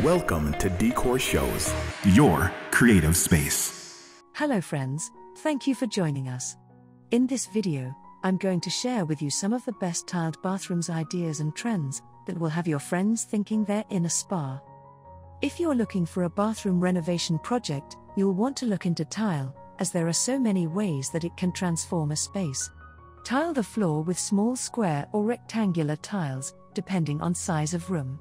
Welcome to Decor Shows, your creative space. Hello friends, thank you for joining us. In this video, I'm going to share with you some of the best tiled bathrooms ideas and trends that will have your friends thinking they're in a spa. If you're looking for a bathroom renovation project, you'll want to look into tile, as there are so many ways that it can transform a space. Tile the floor with small square or rectangular tiles, depending on size of room.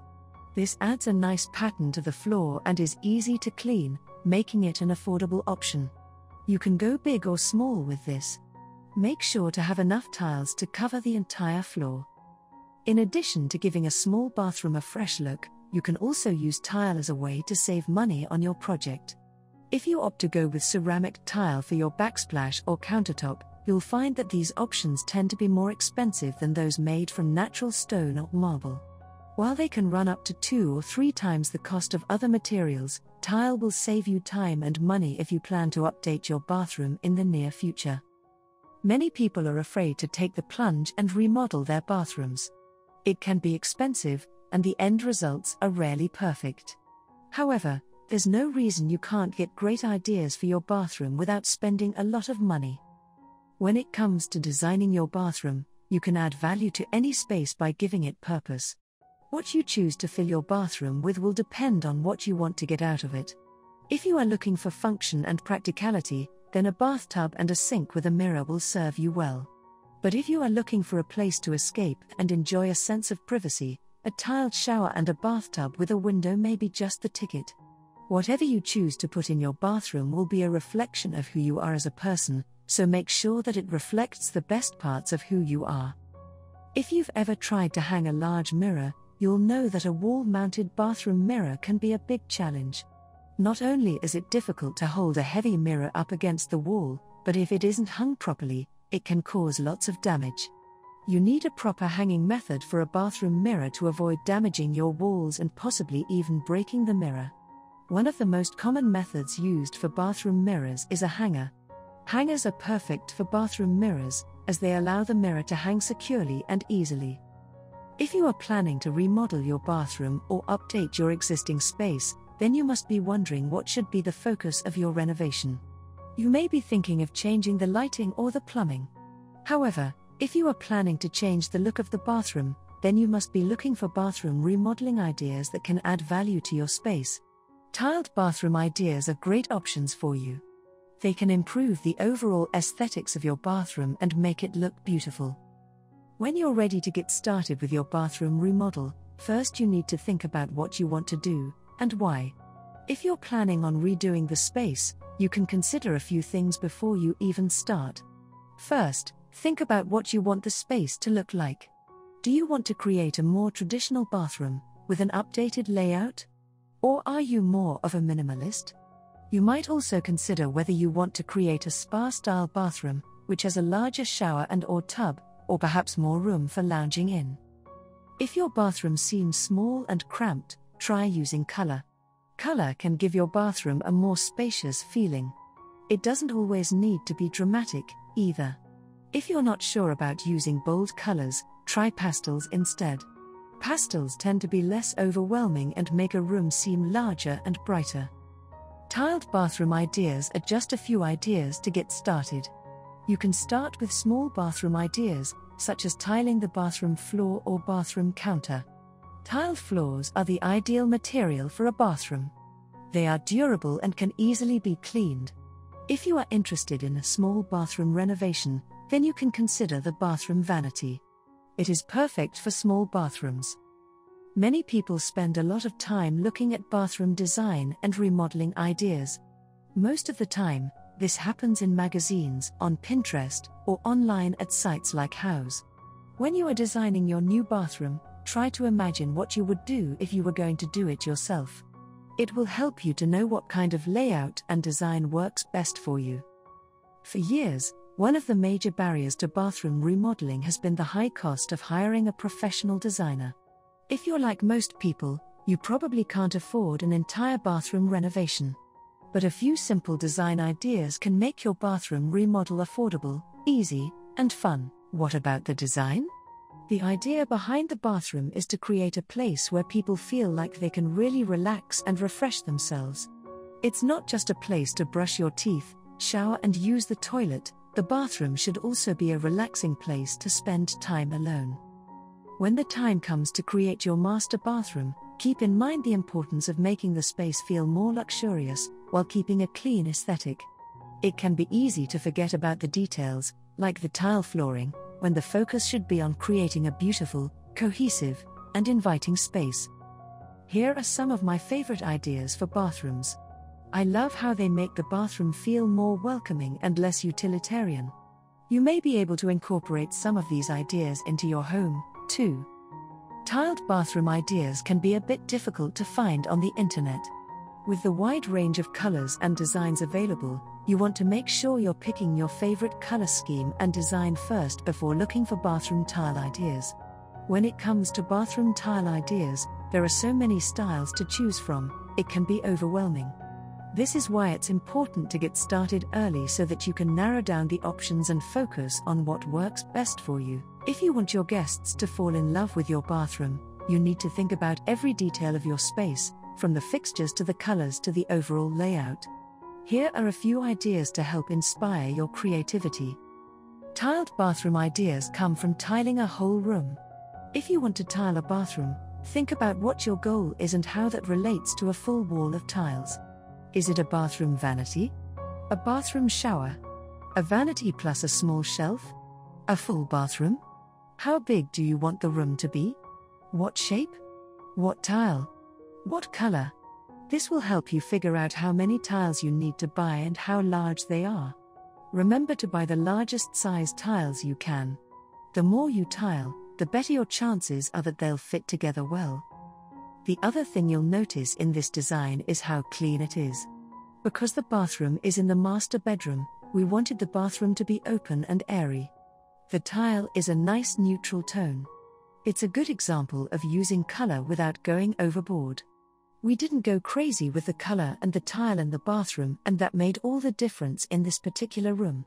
This adds a nice pattern to the floor and is easy to clean, making it an affordable option. You can go big or small with this. Make sure to have enough tiles to cover the entire floor. In addition to giving a small bathroom a fresh look, you can also use tile as a way to save money on your project. If you opt to go with ceramic tile for your backsplash or countertop, you'll find that these options tend to be more expensive than those made from natural stone or marble. While they can run up to 2 or 3 times the cost of other materials, tile will save you time and money if you plan to update your bathroom in the near future. Many people are afraid to take the plunge and remodel their bathrooms. It can be expensive, and the end results are rarely perfect. However, there's no reason you can't get great ideas for your bathroom without spending a lot of money. When it comes to designing your bathroom, you can add value to any space by giving it purpose. What you choose to fill your bathroom with will depend on what you want to get out of it. If you are looking for function and practicality, then a bathtub and a sink with a mirror will serve you well. But if you are looking for a place to escape and enjoy a sense of privacy, a tiled shower and a bathtub with a window may be just the ticket. Whatever you choose to put in your bathroom will be a reflection of who you are as a person, so make sure that it reflects the best parts of who you are. If you've ever tried to hang a large mirror, you'll know that a wall-mounted bathroom mirror can be a big challenge. Not only is it difficult to hold a heavy mirror up against the wall, but if it isn't hung properly, it can cause lots of damage. You need a proper hanging method for a bathroom mirror to avoid damaging your walls and possibly even breaking the mirror. One of the most common methods used for bathroom mirrors is a hanger. Hangers are perfect for bathroom mirrors, as they allow the mirror to hang securely and easily. If you are planning to remodel your bathroom or update your existing space, then you must be wondering what should be the focus of your renovation. You may be thinking of changing the lighting or the plumbing. However, if you are planning to change the look of the bathroom, then you must be looking for bathroom remodeling ideas that can add value to your space. Tiled bathroom ideas are great options for you. They can improve the overall aesthetics of your bathroom and make it look beautiful. When you're ready to get started with your bathroom remodel, first you need to think about what you want to do, and why. If you're planning on redoing the space, you can consider a few things before you even start. First, think about what you want the space to look like. Do you want to create a more traditional bathroom, with an updated layout? Or are you more of a minimalist? You might also consider whether you want to create a spa-style bathroom, which has a larger shower and/or tub, or perhaps more room for lounging in. If your bathroom seems small and cramped, try using color. Color can give your bathroom a more spacious feeling. It doesn't always need to be dramatic, either. If you're not sure about using bold colors, try pastels instead. Pastels tend to be less overwhelming and make a room seem larger and brighter. Tiled bathroom ideas are just a few ideas to get started. You can start with small bathroom ideas, such as tiling the bathroom floor or bathroom counter. Tiled floors are the ideal material for a bathroom. They are durable and can easily be cleaned. If you are interested in a small bathroom renovation, then you can consider the bathroom vanity. It is perfect for small bathrooms. Many people spend a lot of time looking at bathroom design and remodeling ideas. Most of the time, this happens in magazines, on Pinterest, or online at sites like House. When you are designing your new bathroom, try to imagine what you would do if you were going to do it yourself. It will help you to know what kind of layout and design works best for you. For years, one of the major barriers to bathroom remodeling has been the high cost of hiring a professional designer. If you're like most people, you probably can't afford an entire bathroom renovation. But a few simple design ideas can make your bathroom remodel affordable, easy, and fun. What about the design? The idea behind the bathroom is to create a place where people feel like they can really relax and refresh themselves. It's not just a place to brush your teeth, shower and use the toilet. The bathroom should also be a relaxing place to spend time alone. When the time comes to create your master bathroom, keep in mind the importance of making the space feel more luxurious while keeping a clean aesthetic. It can be easy to forget about the details, like the tile flooring, when the focus should be on creating a beautiful, cohesive, and inviting space. Here are some of my favorite ideas for bathrooms. I love how they make the bathroom feel more welcoming and less utilitarian. You may be able to incorporate some of these ideas into your home, too. Tiled bathroom ideas can be a bit difficult to find on the internet. With the wide range of colors and designs available, you want to make sure you're picking your favorite color scheme and design first before looking for bathroom tile ideas. When it comes to bathroom tile ideas, there are so many styles to choose from, it can be overwhelming. This is why it's important to get started early so that you can narrow down the options and focus on what works best for you. If you want your guests to fall in love with your bathroom, you need to think about every detail of your space, from the fixtures to the colors to the overall layout. Here are a few ideas to help inspire your creativity. Tiled bathroom ideas come from tiling a whole room. If you want to tile a bathroom, think about what your goal is and how that relates to a full wall of tiles. Is it a bathroom vanity? A bathroom shower? A vanity plus a small shelf? A full bathroom? How big do you want the room to be? What shape? What tile? What color? This will help you figure out how many tiles you need to buy and how large they are. Remember to buy the largest size tiles you can. The more you tile, the better your chances are that they'll fit together well. The other thing you'll notice in this design is how clean it is. Because the bathroom is in the master bedroom, we wanted the bathroom to be open and airy. The tile is a nice neutral tone. It's a good example of using color without going overboard. We didn't go crazy with the color and the tile in the bathroom, and that made all the difference in this particular room.